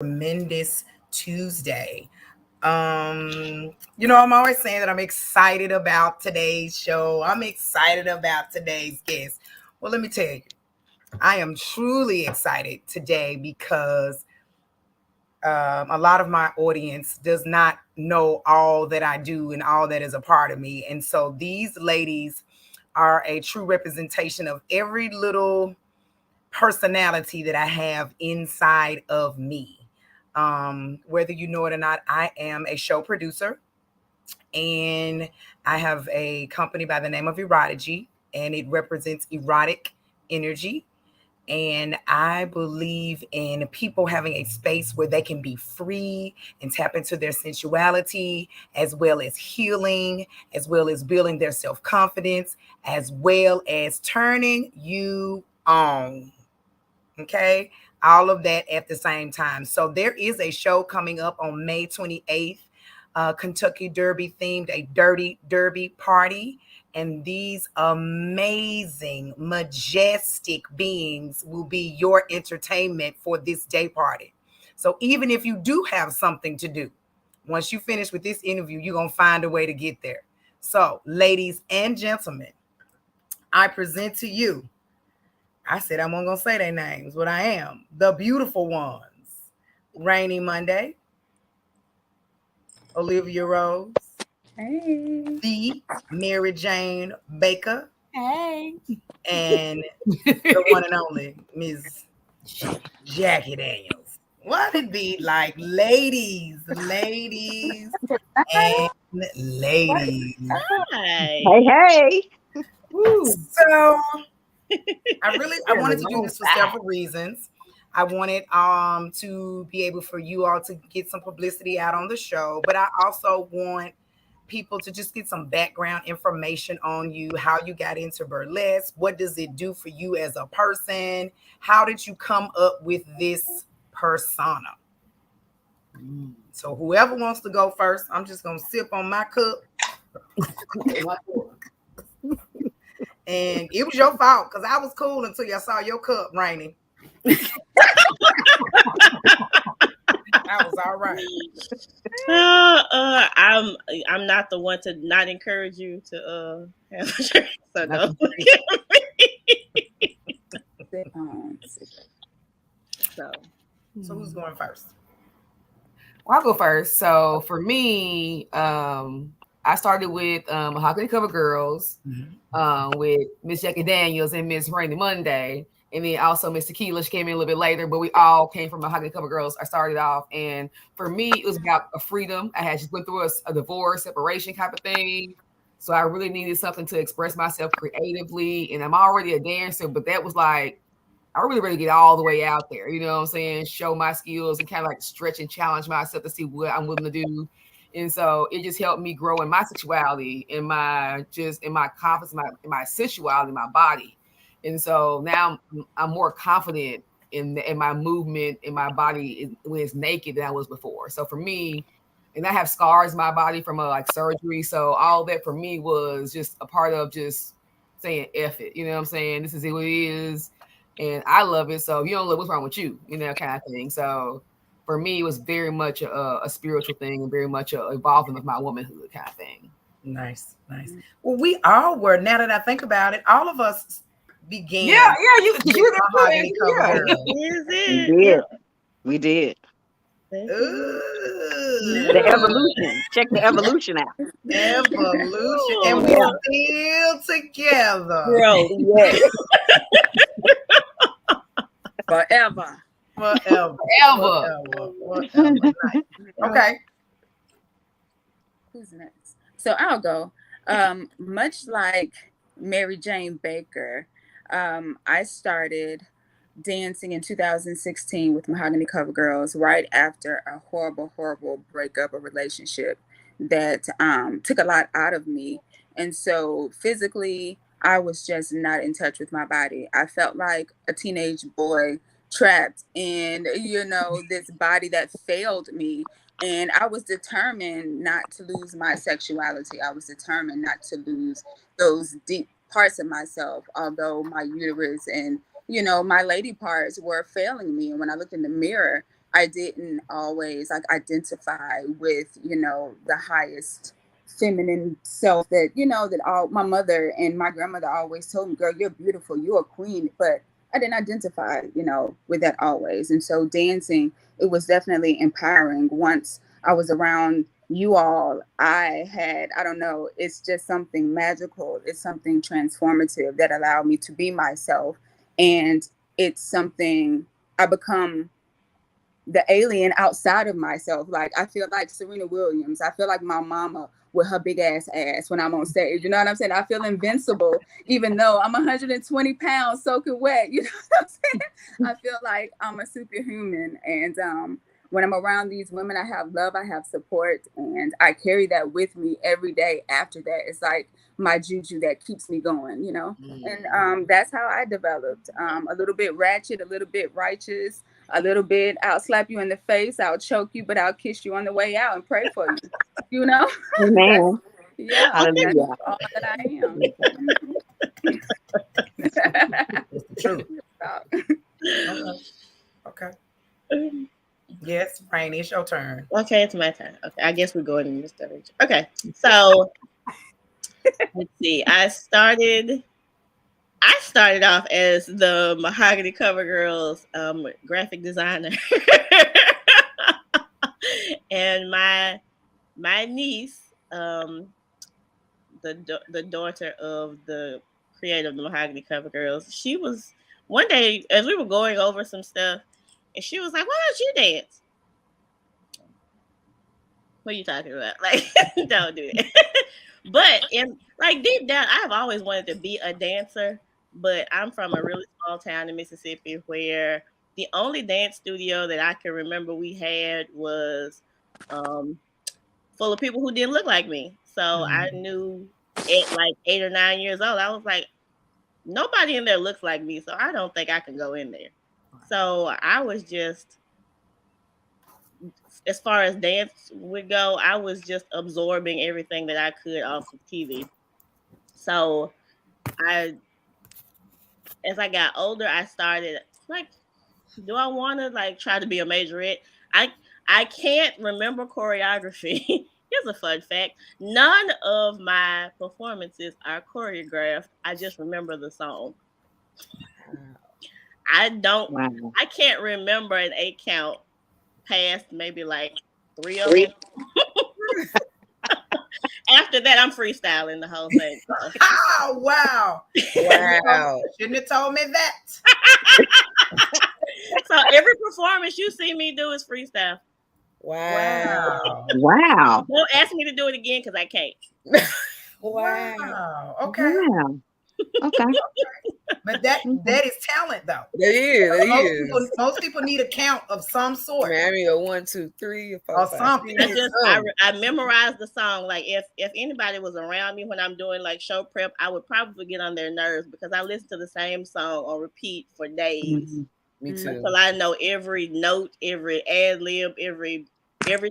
tremendous Tuesday. I'm always saying that I'm excited about today's show. I'm excited about today's guest. Well, let me tell you, I am truly excited today because a lot of my audience does not know all that I do and all that is a part of me. And so these ladies are a true representation of every little personality that I have inside of me. Whether you know it or not, I am a show producer and I have a company by the name of Erotergy, and it represents erotic energy. And I believe in people having a space where they can be free and tap into their sensuality, as well as healing, as well as building their self confidence, as well as turning you on. Okay. All of that at the same time. So there is a show coming up on May 28th, Kentucky Derby themed, a dirty derby party. And these amazing, majestic beings will be your entertainment for this day party. So even if you do have something to do, once you finish with this interview, you're going to find a way to get there. So, ladies and gentlemen, I present to you, I said I wasn't going to say their names, but I am, the beautiful ones. Rainy Monday, Olivia Rose, Hey. the Mary Jane Baker, Hey. and the one and only Miss Jacqui Daniels. What it be like, ladies, and ladies. Hi. Hey. Woo. So I wanted to do this for several reasons. I wanted to be able for you all to get some publicity out on the show, but I also want people to just get some background information on you, how you got into burlesque, what does it do for you as a person, how did you come up with this persona. So whoever wants to go first, I'm just gonna sip on my cup. And it was your fault because I was cool until y'all saw your cup raining. I was all right. I'm not the one to not encourage you to have a drink. So no. So who's going first? Well, I'll go first. So for me, I started with Mahogany Cover Girls, with Miss Jacqui Daniels and Miss Rainy Monday. And then also Miss Tequila, she came in a little bit later, but we all came from Mahogany Cover Girls. I started off, and for me, it was about a freedom. I had just went through a divorce, separation type of thing. So I really needed something to express myself creatively. And I'm already a dancer, but that was like, I really get all the way out there, you know what I'm saying? Show my skills and kind of like stretch and challenge myself to see what I'm willing to do. And so it just helped me grow in my sexuality, in my confidence, in my sensuality, my body. And so now I'm more confident in my movement, in my body when it's naked than I was before. So for me, and I have scars in my body from like surgery. So all that for me was just a part of just saying F it. You know what I'm saying? This is who it is. And I love it. So if you don't love, what's wrong with you? You know, kind of thing. So for me, it was very much a spiritual thing and very much a evolving of my womanhood kind of thing. Nice. Well, we all were. Now that I think about it, all of us began. Yeah, you were Mahogany Cover Girls. We did. Ooh. The evolution. Check the evolution out. Evolution. And we're still together. Bro, yes. Forever. Nice. Okay. Who's next? So I'll go. Much like Mary Jane Baker, I started dancing in 2016 with Mahogany Cover Girls right after a horrible breakup, a relationship that took a lot out of me. And so physically, I was just not in touch with my body. I felt like a teenage boy trapped in, this body that failed me. And I was determined not to lose my sexuality. I was determined not to lose those deep parts of myself, although my uterus and my lady parts were failing me. And when I looked in the mirror, I didn't always like identify with, the highest feminine self that, that all my mother and my grandmother always told me, girl, you're beautiful, you're a queen. But I didn't identify, with that always. And so dancing, it was definitely empowering. Once I was around you all, I don't know, it's just something magical. It's something transformative that allowed me to be myself. And it's something I become the alien outside of myself. Like I feel like Serena Williams. I feel like my mama with her big ass when I'm on stage. You know what I'm saying? I feel invincible, even though I'm 120 pounds soaking wet. You know what I'm saying? I feel like I'm a superhuman. And when I'm around these women, I have love, I have support, and I carry that with me every day. After that, it's like my juju that keeps me going, And that's how I developed. A little bit ratchet, a little bit righteous, a little bit. I'll slap you in the face, I'll choke you, but I'll kiss you on the way out and pray for you. You know? Amen. Yeah, Hallelujah. that's all that I am. It's the truth. Okay. Yes, Rain, it's your turn. Okay, it's my turn. Okay, I guess we're going in this direction. Okay, so let's see. I started off as the Mahogany Cover Girls graphic designer, and my niece, the daughter of the creator of the Mahogany Cover Girls, she was one day as we were going over some stuff, and she was like, "Why don't you dance?" What are you talking about? Like, don't do that. But in like deep down, I've always wanted to be a dancer. But I'm from a really small town in Mississippi where the only dance studio that I can remember we had was full of people who didn't look like me. So I knew at like 8 or 9 years old, I was like, nobody in there looks like me, so I don't think I can go in there. So I was just, as far as dance would go, I was just absorbing everything that I could off of TV. So as I got older, I started like, do I want to like try to be a majorette? I can't remember choreography. Here's a fun fact: none of my performances are choreographed. I just remember the song. I don't. Wow. I can't remember an 8 count past maybe like 3 of them. After that, I'm freestyling the whole thing. Oh, wow. Wow. Shouldn't have told me that. So every performance you see me do is freestyle. Wow. Wow. Don't ask me to do it again because I can't. Wow. Okay. Wow. Okay. But that is talent, though. That is. Most people need a count of some sort. Man, I mean, a 1, 2, 3, or 4, Or 5, something. 6. I memorized the song. Like if anybody was around me when I'm doing like show prep, I would probably get on their nerves because I listen to the same song on repeat for days. Mm-hmm. Me too. Until I know every note, every ad lib, every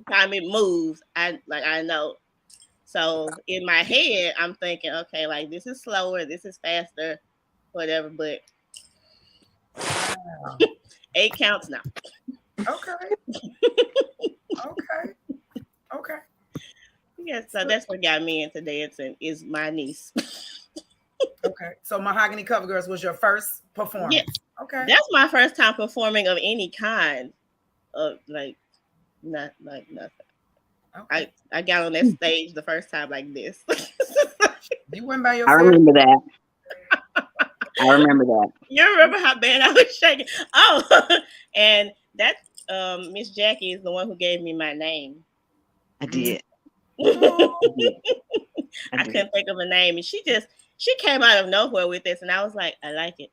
time it moves, I know. So in my head, I'm thinking, okay, like this is slower, this is faster, whatever. But 8 counts now. Okay. Okay. Yeah, so that's what got me into dancing is my niece. Okay. So Mahogany Cover Girls was your first performance. Yeah. Okay. That's my first time performing of any kind of like nothing. Okay. I got on that stage the first time like this. You went by yourself. I remember that. I remember that. You remember how bad I was shaking? Oh, and that Miss Jacqui is the one who gave me my name. I did. I couldn't think of a name, and she came out of nowhere with this, and I was like, I like it.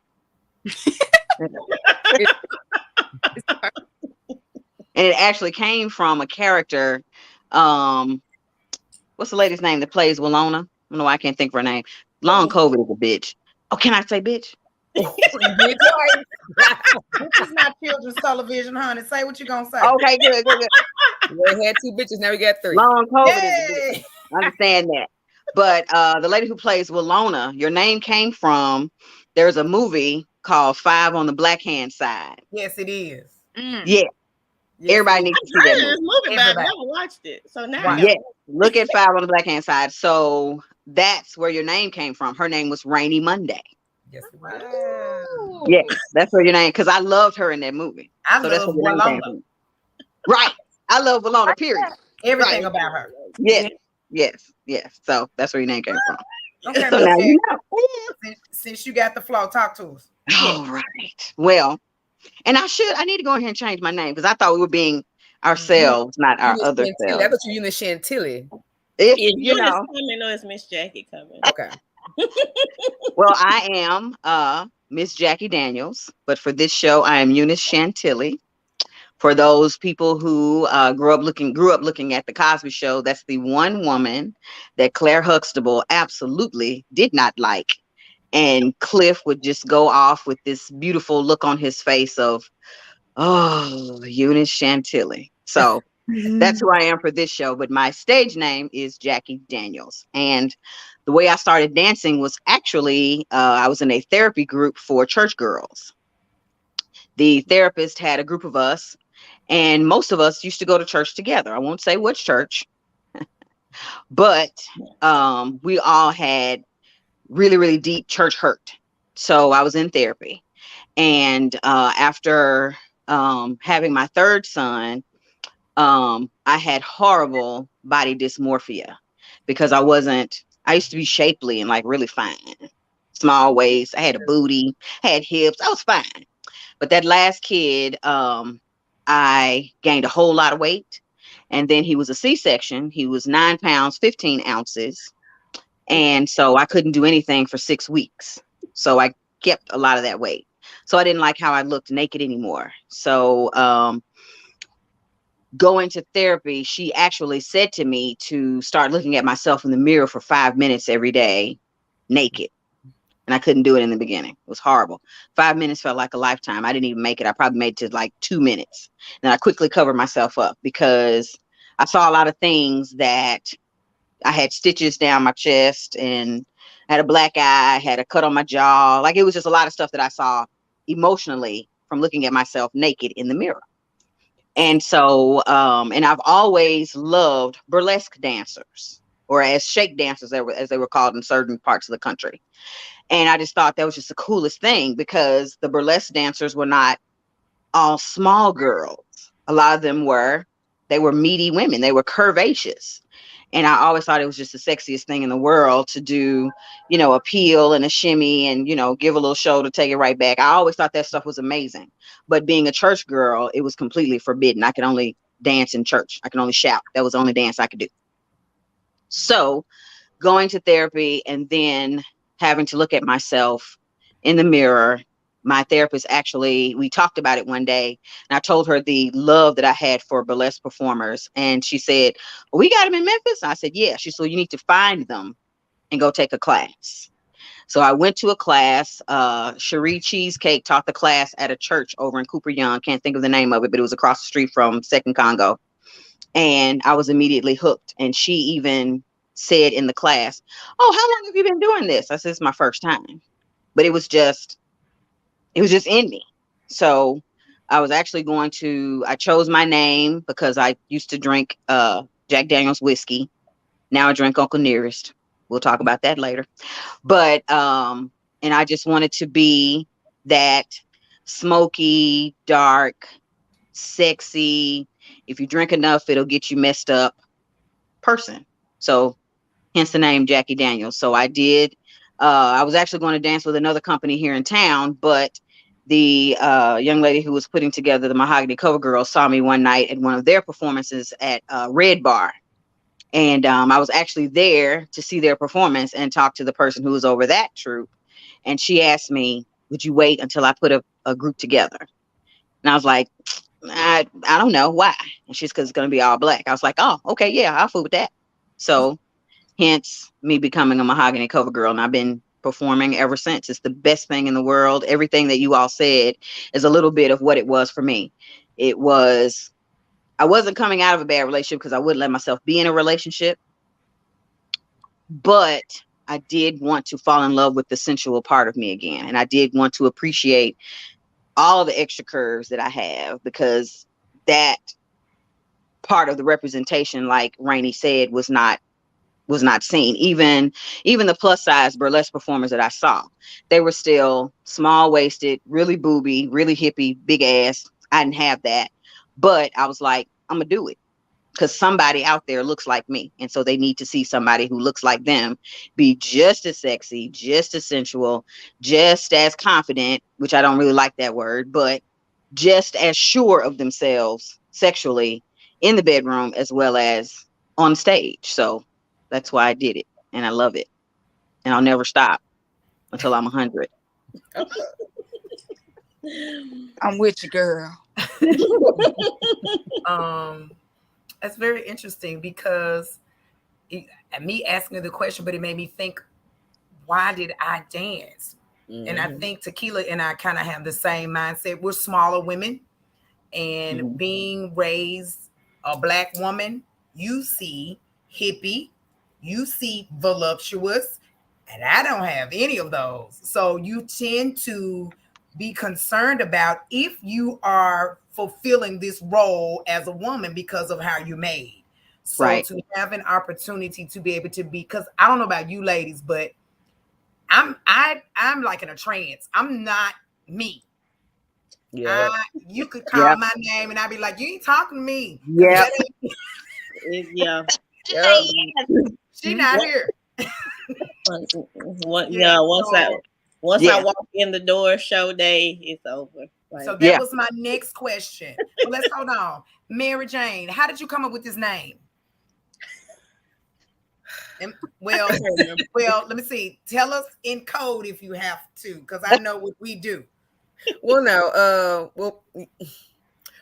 And it actually came from a character. What's the lady's name that plays Walona? I don't know why I can't think of her name. Long COVID is a bitch. Oh, can I say bitch? This is not children's television, honey. Say what you're gonna say. Okay, good. We had 2 bitches, now we got 3. Long COVID is a bitch. I understand that. But the lady who plays Walona, your name came from, there's a movie called 5 on the Black Hand Side. Yes, it is. Yeah. Yes, Everybody it needs I've to see that heard of movie. this movie, but I've Everybody. never watched it. So now I Right. gotta Yes, watch look at 5 on the black hand side. So that's where your name came from. Her name was Rainy Monday. Yes, it was. Wow. Yes, that's where your name, because I loved her in that movie. I So that's love where your name came Walona. from. Right. I love Valona, period. Everything Right. about her. Yes, yes, yes. So that's where your name came from. Okay, So Miss now Jack, you know. since you got the flow, talk to us. Yeah. All right. Well, and I need to go ahead and change my name because I thought we were being Mhm. ourselves, not our Eunice other Chantilly. I selves. thought you Eunice Chantilly. If Is you Eunice know, coming or is Miss Jackie coming? Okay. well, I am Miss Jacqui Daniels, but for this show, I am Eunice Chantilly. For those people who grew up looking at the Cosby Show, that's the one woman that Claire Huxtable absolutely did not like. And Cliff would just go off with this beautiful look on his face of, oh, Eunice Chantilly. So that's who I am for this show. But my stage name is Jacqui Daniels. And the way I started dancing was actually, I was in a therapy group for church girls. The therapist had a group of us, and most of us used to go to church together. I won't say which church, but we all had really, really deep church hurt. So I was in therapy. And after having my third son, I had horrible body dysmorphia because I used to be shapely and like really fine, small waist. I had a booty, had hips. I was fine. But that last kid, I gained a whole lot of weight. And then he was a C-section. He was 9 pounds, 15 ounces. And so I couldn't do anything for 6 weeks. So I kept a lot of that weight. So I didn't like how I looked naked anymore. So going to therapy, she actually said to me to start looking at myself in the mirror for 5 minutes every day, naked. And I couldn't do it in the beginning. It was horrible. 5 minutes felt like a lifetime. I didn't even make it. I probably made it to like 2 minutes. And I quickly covered myself up because I saw a lot of things that I had stitches down my chest and had a black eye, had a cut on my jaw. Like it was just a lot of stuff that I saw emotionally from looking at myself naked in the mirror. And so, and I've always loved burlesque dancers, or as shake dancers, as they were called in certain parts of the country. And I just thought that was just the coolest thing because the burlesque dancers were not all small girls. A lot of them they were meaty women. They were curvaceous. And I always thought it was just the sexiest thing in the world to do, a peel and a shimmy and, give a little show to take it right back. I always thought that stuff was amazing. But being a church girl, it was completely forbidden. I could only dance in church. I could only shout. That was the only dance I could do. So going to therapy and then having to look at myself in the mirror. My therapist we talked about it one day, and I told her the love that I had for burlesque performers. And she said, well, we got them in Memphis. I said, yeah. She said, you need to find them and go take a class. So I went to a class. Cherie Cheesecake taught the class at a church over in Cooper Young. Can't think of the name of it, but it was across the street from Second Congo. And I was immediately hooked. And she even said in the class, oh, how long have you been doing this? I said, it's my first time. But it was just in me. So I was actually I chose my name because I used to drink Jack Daniels whiskey. Now I drink Uncle Nearest. We'll talk about that later. But and I just wanted to be that smoky, dark, sexy, if you drink enough, it'll get you messed up person. So hence the name Jacqui Daniels. So I was actually going to dance with another company here in town, but the young lady who was putting together the Mahogany Cover Girls saw me one night at one of their performances at Red Bar. And I was actually there to see their performance and talk to the person who was over that troupe. And she asked me, would you wait until I put a group together? And I was like, I don't know why. And she's because it's going to be all black. I was like, oh, okay, yeah, I'll fool with that. So hence me becoming a Mahogany Cover Girl. And I've been performing ever since. It's the best thing in the world. Everything that you all said is a little bit of what it was for me. I wasn't coming out of a bad relationship because I wouldn't let myself be in a relationship. But I did want to fall in love with the sensual part of me again. And I did want to appreciate all the extra curves that I have because that part of the representation, like Rainey said, was not seen. Even the plus size burlesque performers that I saw, they were still small waisted, really booby, really hippie, big ass. I didn't have that, but I was like, I'm gonna do it because somebody out there looks like me, and so they need to see somebody who looks like them be just as sexy, just as sensual, just as confident, which I don't really like that word, but just as sure of themselves sexually in the bedroom as well as on stage. So that's why I did it, and I love it, and I'll never stop until I'm 100. I'm with you, girl. That's very interesting because me asking the question, but it made me think, why did I dance? Mm-hmm. And I think Tequila and I kind of have the same mindset. We're smaller women, and being raised a Black woman, you see hippie, you see voluptuous, and I don't have any of those. So you tend to be concerned about if you are fulfilling this role as a woman because of how you're made. So right. To have an opportunity to be able to be, because I don't know about you ladies, but I'm like in a trance. I'm not me. Yeah. You could call my name and I'd be like, you ain't talking to me. Yeah. Yeah. She's not here. Once I walk in the door, show day, it's over. Like, so that was my next question. Well, let's hold on. Mary Jane, how did you come up with this name? Well, let me see. Tell us in code if you have to, because I know what we do. Well, no.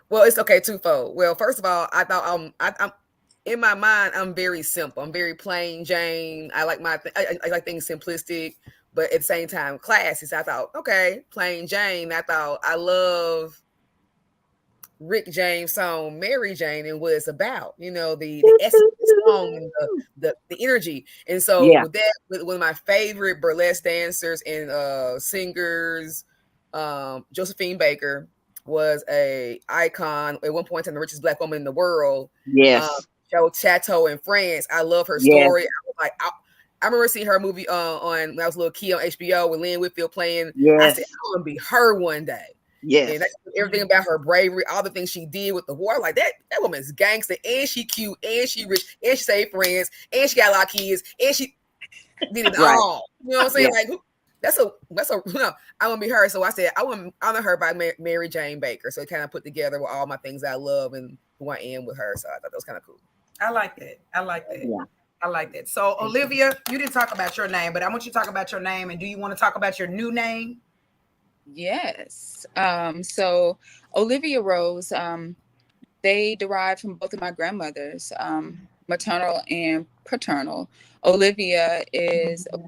Well, it's okay twofold. Well, first of all, I thought I'm in my mind, I'm very simple. I'm very plain Jane. I like I like things simplistic, but at the same time, classy. So I thought, okay, plain Jane. I thought I love Rick James' song "Mary Jane" and what it's about. You know, the essence of the song and the energy. And so with that, with one of my favorite burlesque dancers and singers, Josephine Baker was a icon at one point in time, the richest Black woman in the world. Yes. Showed Chateau in France. I love her story. I was like, I remember seeing her movie on when I was a little kid on HBO with Lynn Whitfield playing. Yes. I said, I want to be her one day. Yes. And everything about her bravery, all the things she did with the war, like that woman's gangster, and she cute, and she rich, and she saved friends, and she got a lot of kids, and she did it all. You know what I'm saying? Like that's a I want to be her. So I said I want to honor her by Mary Jane Baker. So it kind of put together with all my things I love and who I am with her. So I thought that was kind of cool. I like that. Yeah. I like that. So Olivia, you didn't talk about your name, but I want you to talk about your name. And do you want to talk about your new name? Yes. So Olivia Rose, they derived from both of my grandmothers, maternal and paternal. Olivia is a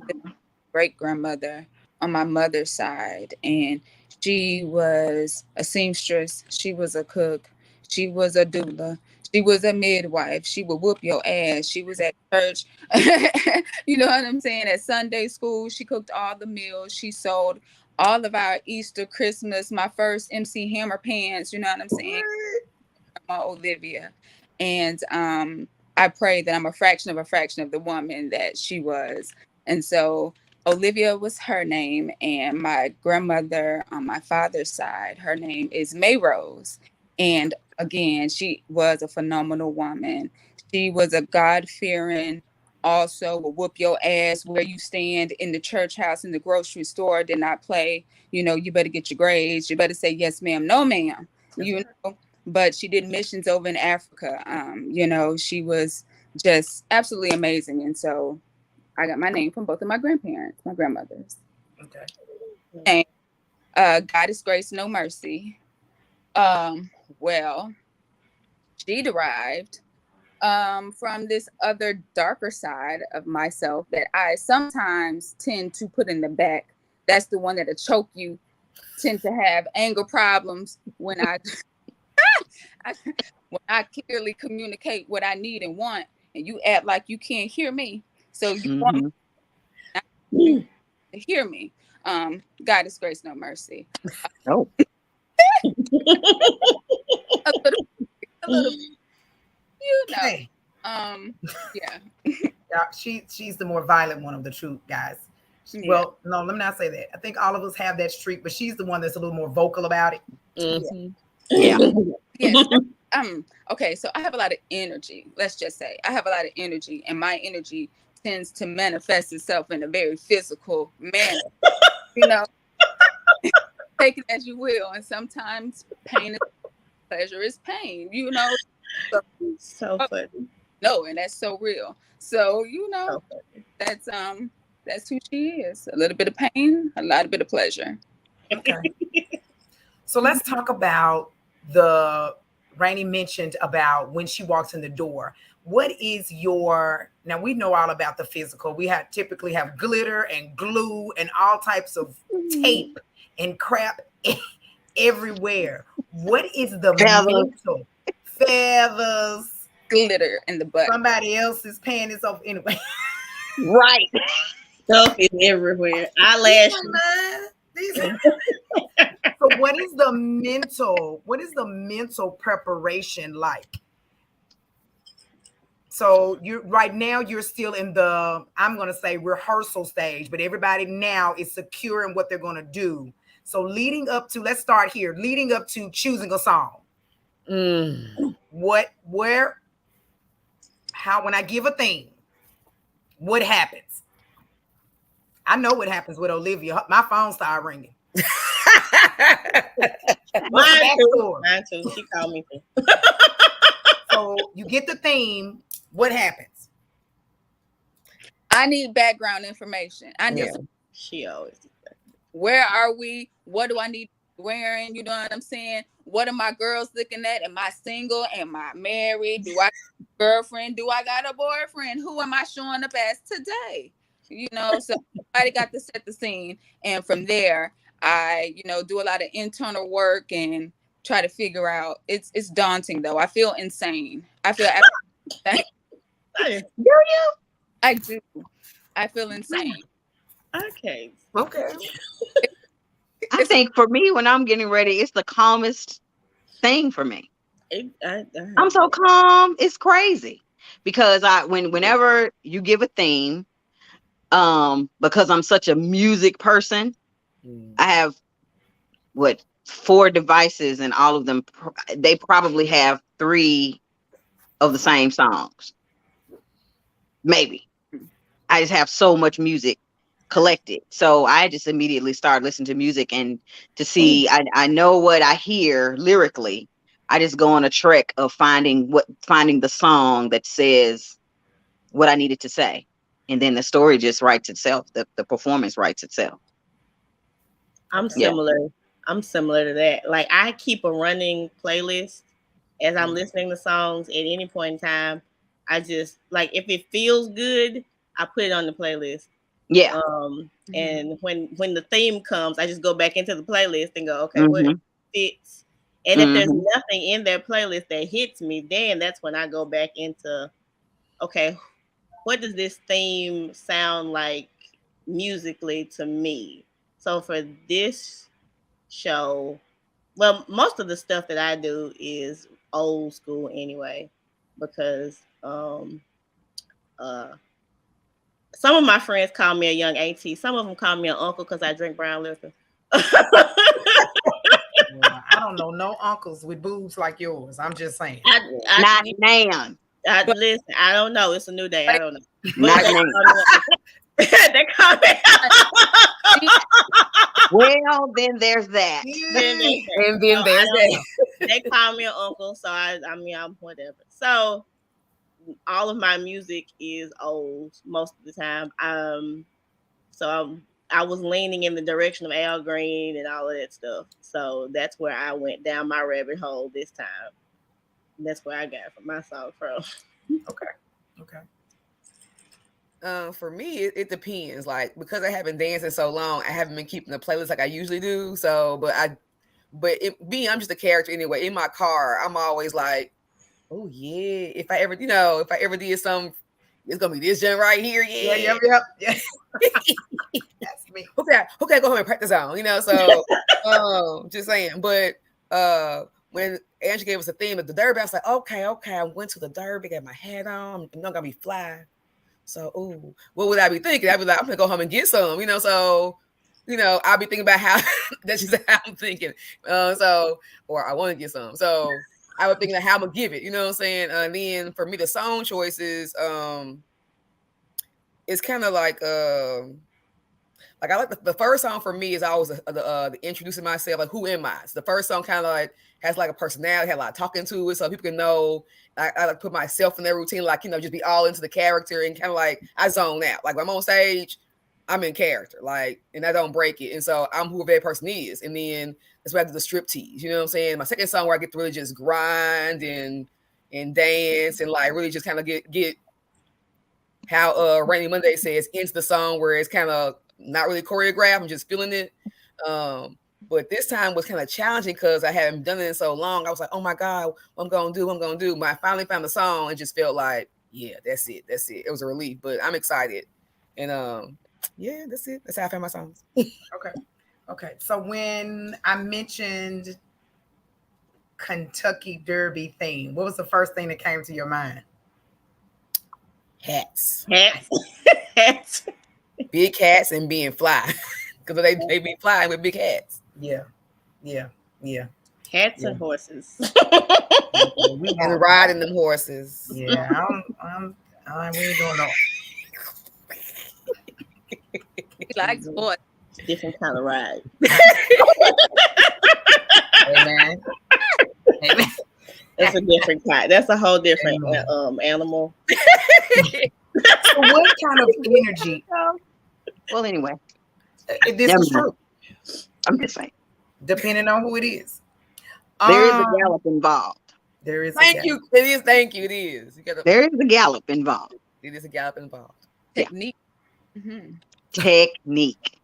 great grandmother on my mother's side, and she was a seamstress. She was a cook. She was a doula. She was a midwife. She would whoop your ass. She was at church. You know what I'm saying? At Sunday school, she cooked all the meals. She sold all of our Easter, Christmas, my first MC Hammer pants. You know what I'm saying? Olivia. And I pray that I'm a fraction of the woman that she was. And so Olivia was her name, and my grandmother on my father's side, her name is May Rose. And again, she was a phenomenal woman. She was a God-fearing, also will whoop your ass where you stand in the church house, in the grocery store, did not play. You know, you better get your grades. You better say yes, ma'am, no, ma'am. You know, but she did missions over in Africa. You know, she was just absolutely amazing. And so I got my name from both of my grandmothers. Okay. And Goddess Grace, No Mercy. Well, she derived from this other darker side of myself that I sometimes tend to put in the back. That's the one that'll choke you, tend to have anger problems when when I clearly communicate what I need and want, and you act like you can't hear me. So you want me to hear me. Goddess Grace, No Mercy. Oh. a little, you know. Okay. Yeah. Yeah, she's the more violent one of the two guys. Yeah. Well, no, let me not say that. I think all of us have that streak, but she's the one that's a little more vocal about it. Mm-hmm. Yeah. Yes. Okay, so I have a lot of energy. Let's just say I have a lot of energy, and my energy tends to manifest itself in a very physical manner. You know, take it as you will, and sometimes pain is pleasure is pain. You know, So funny. no, and that's so real. So So funny. that's who she is. A little bit of pain, a lot of bit of pleasure. Okay. So let's talk about the Rainey mentioned about when she walks in the door. What is your, now we know all about the physical. We typically have glitter and glue and all types of tape and crap everywhere. What is the mental feathers? Glitter in the butt. Somebody else's panties off anyway. Right. Stuff is everywhere. Eyelashes. So what is the mental preparation like? So right now you're still in the, I'm going to say, rehearsal stage, but everybody now is secure in what they're going to do. So leading up to, let's start here, leading up to choosing a song. How, when I give a theme, what happens? I know what happens with Olivia. My phone started ringing. Mine too. She called me too. So you get the theme. What happens? I need background information. I need She always. Where are we? What do I need wearing? You know what I'm saying? What are my girls looking at? Am I single? Am I married? Do I have a girlfriend? Do I got a boyfriend? Who am I showing up as today? You know, so everybody got to set the scene. And from there, I, do a lot of internal work and try to figure out. It's daunting though. I feel insane. I feel Do you? I do. I feel insane. Okay. I think for me, when I'm getting ready, it's the calmest thing for me. I'm so calm. It's crazy because whenever you give a theme, because I'm such a music person, I have 4 devices, and all of them, they probably have 3 of the same songs. Maybe. I just have so much music collected. So I just immediately start listening to music, and to see, I know what I hear lyrically. I just go on a trek of finding the song that says what I needed to say. And then the story just writes itself. The performance writes itself. I'm similar. Yeah. I'm similar to that. Like, I keep a running playlist as I'm listening to songs at any point in time. I just, like, if it feels good, I put it on the playlist. Yeah. And when the theme comes, I just go back into the playlist and go, okay, what fits? And if there's nothing in that playlist that hits me, then that's when I go back into, okay, what does this theme sound like musically to me? So for this show, well, most of the stuff that I do is old school anyway, because some of my friends call me a young AT. Some of them call me an uncle because I drink brown liquor. Well, I don't know no uncles with boobs like yours. I'm just saying. Not nan. Listen, I don't know. It's a new day. I don't know. Not nan. They call me. Well, then there's that. And then there's that. They call me an uncle, so I'm whatever. So all of my music is old most of the time. So I was leaning in the direction of Al Green and all of that stuff. So that's where I went down my rabbit hole this time. That's where I got from my song from. Okay. For me, it depends. Like, because I haven't danced in so long, I haven't been keeping the playlist like I usually do. So, I'm just a character anyway. In my car, I'm always like, oh yeah, if I ever did something, it's gonna be this gen right here. Yeah. That's me. Okay, go home and practice on. So, just saying. But when Angela gave us the theme of the Derby, I was like, okay, I went to the Derby, got my hat on, I'm not gonna be fly. So, ooh, what would I be thinking? I'd be like, I'm gonna go home and get some, So, I'll be thinking about how that's just how I'm thinking. Or I want to get some. So I would think like how I'm gonna give it, you know what I'm saying? And then for me, the song choices, it's kind of like I like the first song for me is always the introducing myself, like who am I? So the first song kind of like has like a personality, had a lot of talking to it, so people can know. I like put myself in their routine, like just be all into the character and kind of like I zone out. Like when I'm on stage, I'm in character, like, and I don't break it, and so I'm whoever that person is. And then that's why I do the strip tease. You know what I'm saying? My second song where I get to really just grind and dance and like really just kind of get how Rainy Monday says into the song where it's kind of not really choreographed. I'm just feeling it. But this time was kind of challenging because I hadn't done it in so long. I was like, oh my God, what I'm going to do. But I finally found the song and just felt like, yeah, that's it. It was a relief, but I'm excited. And yeah, that's it. That's how I found my songs. Okay. So when I mentioned Kentucky Derby theme, what was the first thing that came to your mind? Hats. Hats. Big hats and being fly. Because they be flying with big hats. Yeah. Hats and horses. And riding them horses. Yeah, we ain't doing no. He likes horse. Different kind of ride. Amen. That's a different kind. That's a whole different animal. So what kind of energy? Well, anyway, This is true. I'm just saying. Depending on who it is. There is a gallop involved. There is. Thank you. It is. Thank you. It is. There is a gallop involved. It is a gallop involved. Technique. Yeah. Mm-hmm. Technique.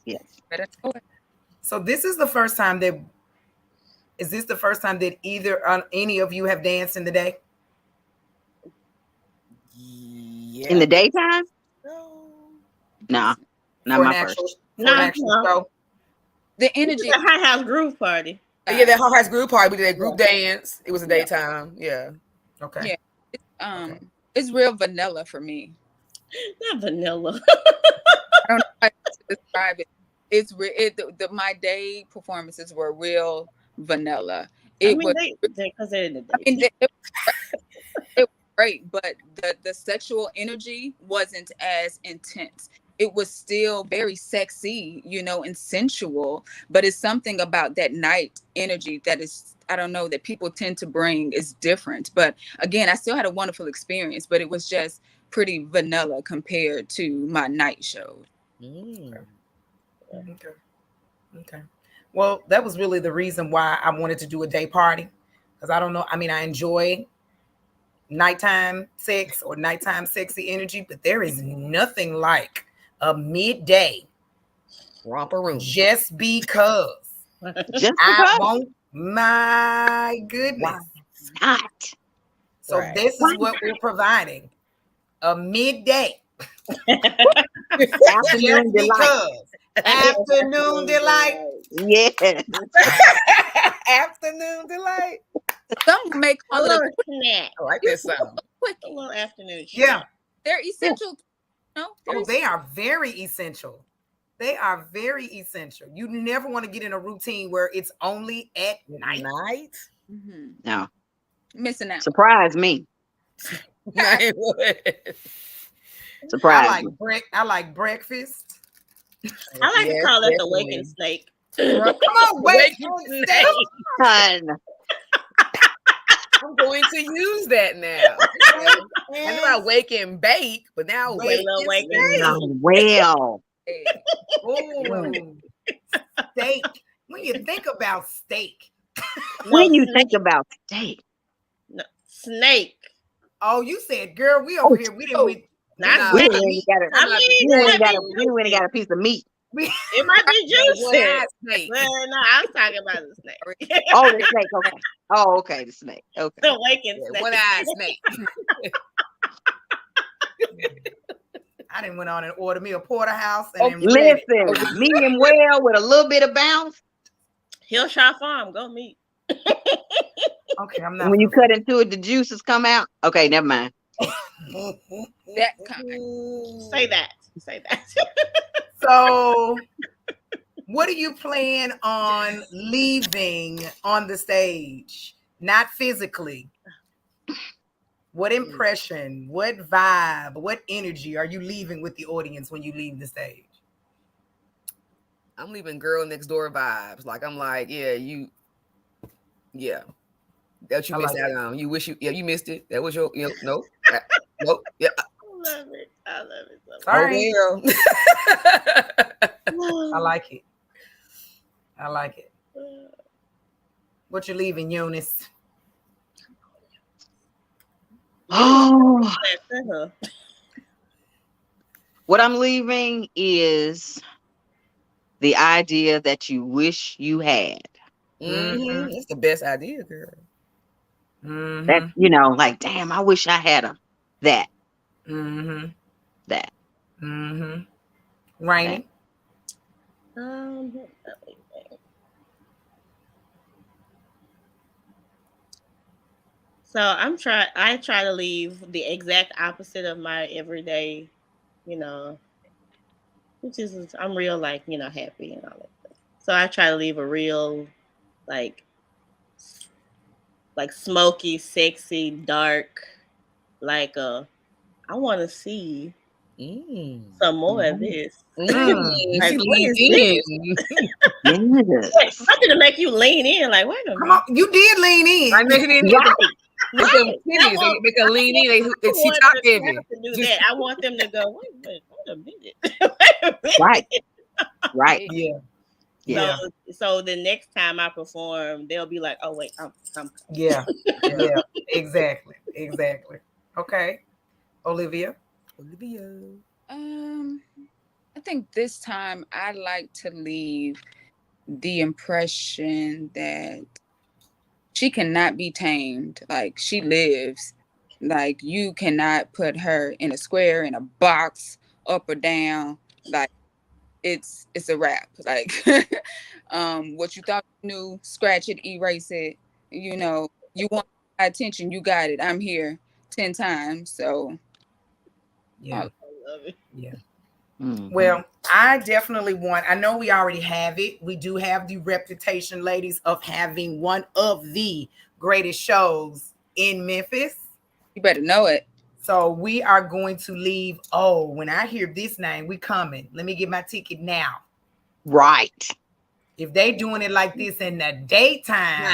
Yes. So this is the first time that. Is this the first time that any of you have danced in the day? Yeah. In the daytime? No. Not my first. No. The energy. A high house groove party. Yeah, that Hot House group party. We did a group dance. It was a daytime. Yeah. Okay. Yeah. It's real vanilla for me. Not vanilla. I don't know how to describe it. It's my day performances were real vanilla. It was great, but the sexual energy wasn't as intense. It was still very sexy, and sensual, but it's something about that night energy that is, I don't know, that people tend to bring is different. But again, I still had a wonderful experience, but it was just pretty vanilla compared to my night shows. Okay. Well, that was really the reason why I wanted to do a day party, because I don't know. I mean, I enjoy nighttime sex or nighttime sexy energy, but there is nothing like a midday romper room. Just because. I won't. My goodness. Why not? So this is what we're providing. A midday. Afternoon delight. Afternoon delight. Yes. Afternoon delight. Some may call it a snack. I like that sound. A little afternoon. Yeah. They're essential. No, they are very essential. They are very essential. You never want to get in a routine where it's only at night. Mm-hmm. No. Missing out. Surprise me. Surprise. I like breakfast. I like to call it the waking snake. Come on, waking snake. Fun. I'm going to use that now. I know I wake and bake, but now wake and well. Ooh, steak. When you think about steak. Think about steak. No, snake. Oh, you said, girl, we over here. We didn't. We got a piece of meat. It might be juicy. Well, no, I was talking about the snake. Oh, the snake. Okay. Oh, okay. The snake. Okay. The waking snake. One-eyed snake. I didn't went on and order me a porterhouse. And listen, medium well with a little bit of bounce. Hillshire Farm, go meet. Okay, I'm not. When you cut into it, the juices come out. Okay, never mind. That kind. Say that. Say that. So, what do you plan on leaving on the stage? Not physically. What impression, what vibe, what energy are you leaving with the audience when you leave the stage? I'm leaving girl next door vibes. Like I'm like, yeah, that you I missed like out on. You wish you missed it. That was your nope. Nope. Yeah. I love it. I love it so All much. right. Well. I like it. I like it. What you leaving, Eunice? Oh, Uh-huh. what I'm leaving is the idea that you wish you had. Mhm. That's the best idea, girl. That, Mm-hmm. like, damn, I wish I had that. Mm-hmm. That. Mm-hmm. that. Rainy. So I try to leave the exact opposite of my everyday, you know, which is I'm real like, happy and all that stuff. So I try to leave a real like smoky, sexy, dark, like I want to see some more of this. Like, She what leaned is this? in. Yes. Something to make you lean in. Like, wait a Come minute. on, you did lean in. I mentioned it. Right. With them titties, they make her lean in. She top heavy. To do Just- that. I want them to go. Wait a minute. Wait a minute. Right. Right. Yeah. Yeah. So the next time I perform, they'll be like, "Oh wait, I'm." Yeah. Yeah. Exactly. Exactly. Okay. Olivia. I think this time I like to leave the impression that she cannot be tamed. Like she lives. Like you cannot put her in a square, in a box, up or down. Like it's a wrap. Like what you thought you knew, scratch it, erase it. You want my attention, you got it. I'm here 10 times. So Yeah. I love it. Yeah. Mhm. Well, I definitely want, I know we already have it. We do have the reputation, ladies, of having one of the greatest shows in Memphis. you better know it. So we are going to leave. Oh, when I hear this name, we coming. Let me get my ticket now. Right. If they doing it like this in the daytime,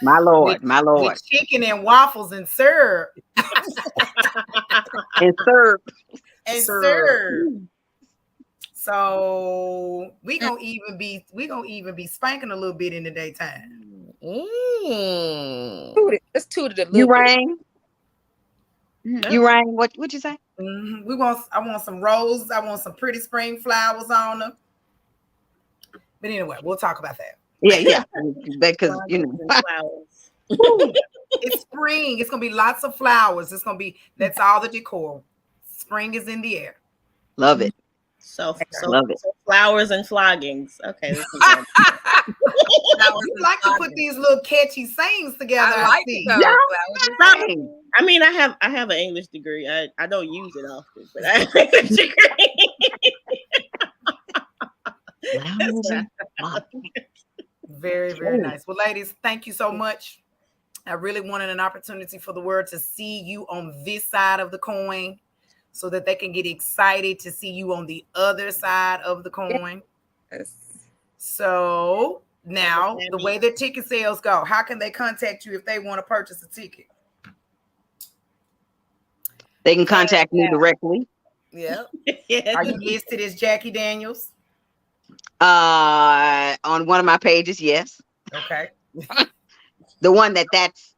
My Lord. with, My Lord. with chicken and waffles and syrup And serve. and Syrup. syrup. So we gonna even be spanking a little bit in the daytime. Let's toot it a You little bit. rang? Mhm. You rang? What'd you say? I want some roses. I want some pretty spring flowers on them. But anyway, we'll talk about that. Yeah. Because Flowers. It's spring. It's gonna be lots of flowers. That's all the decor. Spring is in the air. love it. So Love it. flowers and floggings. Okay. This is You like to put these little catchy sayings together. I like see. it though. I mean, I have an English degree. I don't use it often, but I have an English degree. Very, very nice. Well, ladies, thank you so much. I really wanted an opportunity for the world to see you on this side of the coin so that they can get excited to see you on the other side of the coin. Yes. So now the way that ticket sales go, how can they contact you if they want to purchase a ticket? They can contact me directly. Yep. Are you listed as Jacqui Daniels? On one of my pages, yes. Okay. The one that's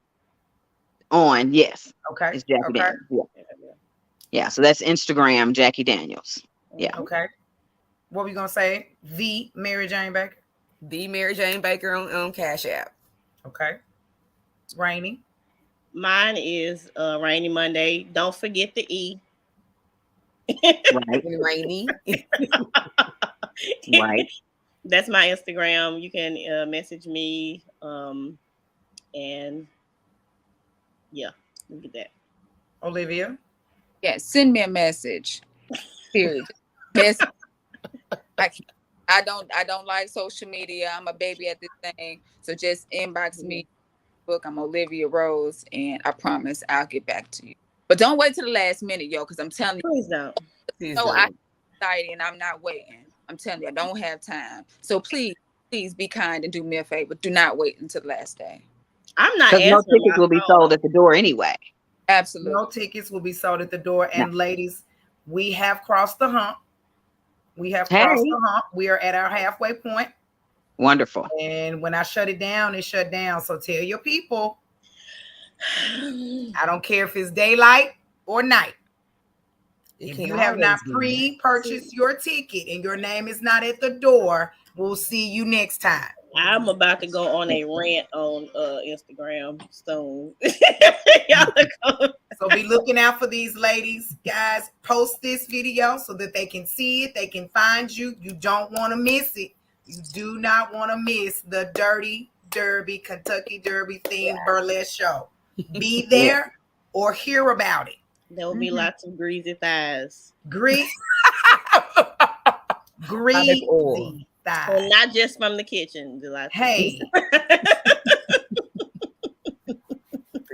on, yes. Okay. It's Jacqui Okay. Daniels. Yeah. So that's Instagram, Jacqui Daniels. Yeah. Okay. What were you gonna say? The Mary Jane Baker? The Mary Jane Baker on Cash App. Okay. Rainy. Mine is Rainy Monday. Don't forget the E. Right. Rainy. Right. That's my Instagram. You can message me. And yeah, look at that. Olivia. Yeah, send me a message. Period. Message. I don't like social media. I'm a baby at this thing. So just inbox me. Book. I'm Olivia Rose, and I promise I'll get back to you. But don't wait till the last minute, yo, because I'm telling you, Please don't. no, I'm excited and I'm not waiting. I'm telling you, I don't have time. So please be kind and do me a favor. Do not wait until the last day. I'm not Because no answering tickets my will be phone. sold at the door anyway. Absolutely. No tickets will be sold at the door. No. And ladies, we have crossed the hump. We have Hey. crossed the hump. We are at our halfway point. Wonderful. And when I shut it down, it shut down. So tell your people, I don't care if it's daylight or night. If you have not pre-purchased your ticket and your name is not at the door, we'll see you next time. I'm about to go on a rant on Instagram soon. So be looking out for these ladies. Guys, post this video so that they can see it. They can find you. You don't want to miss it. You do not want to miss the Dirty Derby, Kentucky Derby themed burlesque show. Be there or hear about it. There will be lots of greasy thighs. Greasy thighs. Well, not just from the kitchen. Hey.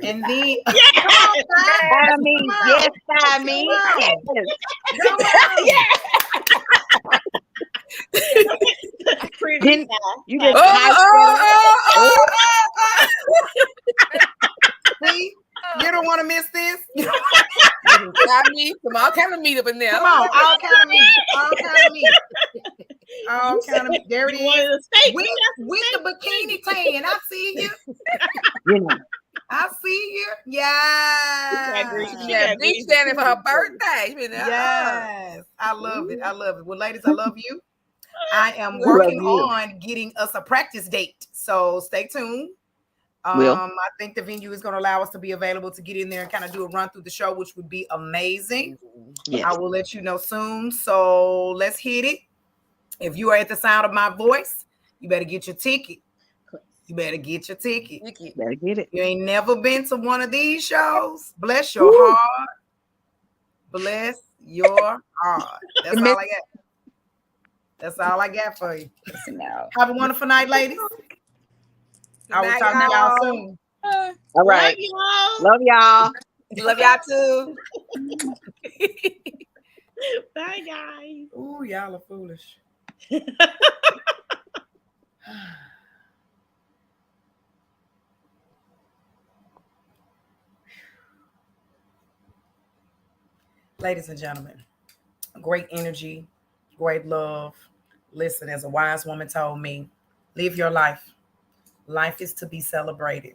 And then, I mean, yes. Pretty you just see, you don't want to miss this. I mean, some all kind of meat up in there. Come on, all kind of meat. All kind of meat. There it is. With the bikini tan. I see you. I see you. Yeah. Beach standing for her birthday. Yes. I love it. Well, ladies, I love you. I am working on getting us a practice date. So stay tuned. I think the venue is going to allow us to be available to get in there and kind of do a run through the show, which would be amazing. Yes. I will let you know soon. So let's hit it. If you are at the sound of my voice, you better get your ticket. You better get your ticket. You better get it. You ain't never been to one of these shows. Bless your heart. Bless your heart. That's all I got. That's all I got for you. Have a wonderful night, ladies. I will talk to y'all soon. All right. Love y'all. Love y'all too. Bye, guys. Ooh, y'all are foolish. Ladies and gentlemen, great energy, great love. Listen, as a wise woman told me, live your life. Life is to be celebrated.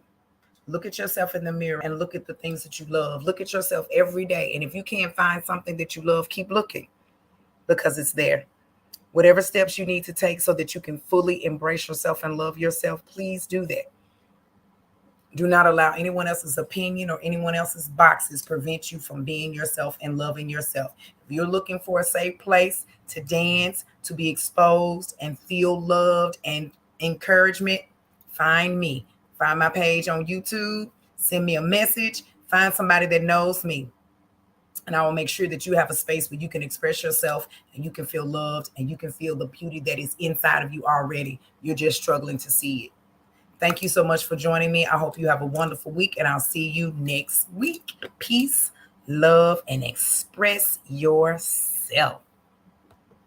Look at yourself in the mirror and look at the things that you love. Look at yourself every day. And if you can't find something that you love, keep looking because it's there. Whatever steps you need to take so that you can fully embrace yourself and love yourself, please do that. Do not allow anyone else's opinion or anyone else's boxes prevent you from being yourself and loving yourself. If you're looking for a safe place to dance, to be exposed and feel loved and encouragement, find me. Find my page on YouTube. Send me a message. Find somebody that knows me. And I will make sure that you have a space where you can express yourself and you can feel loved and you can feel the beauty that is inside of you already. You're just struggling to see it. Thank you so much for joining me. I hope you have a wonderful week and I'll see you next week. Peace, love, and express yourself.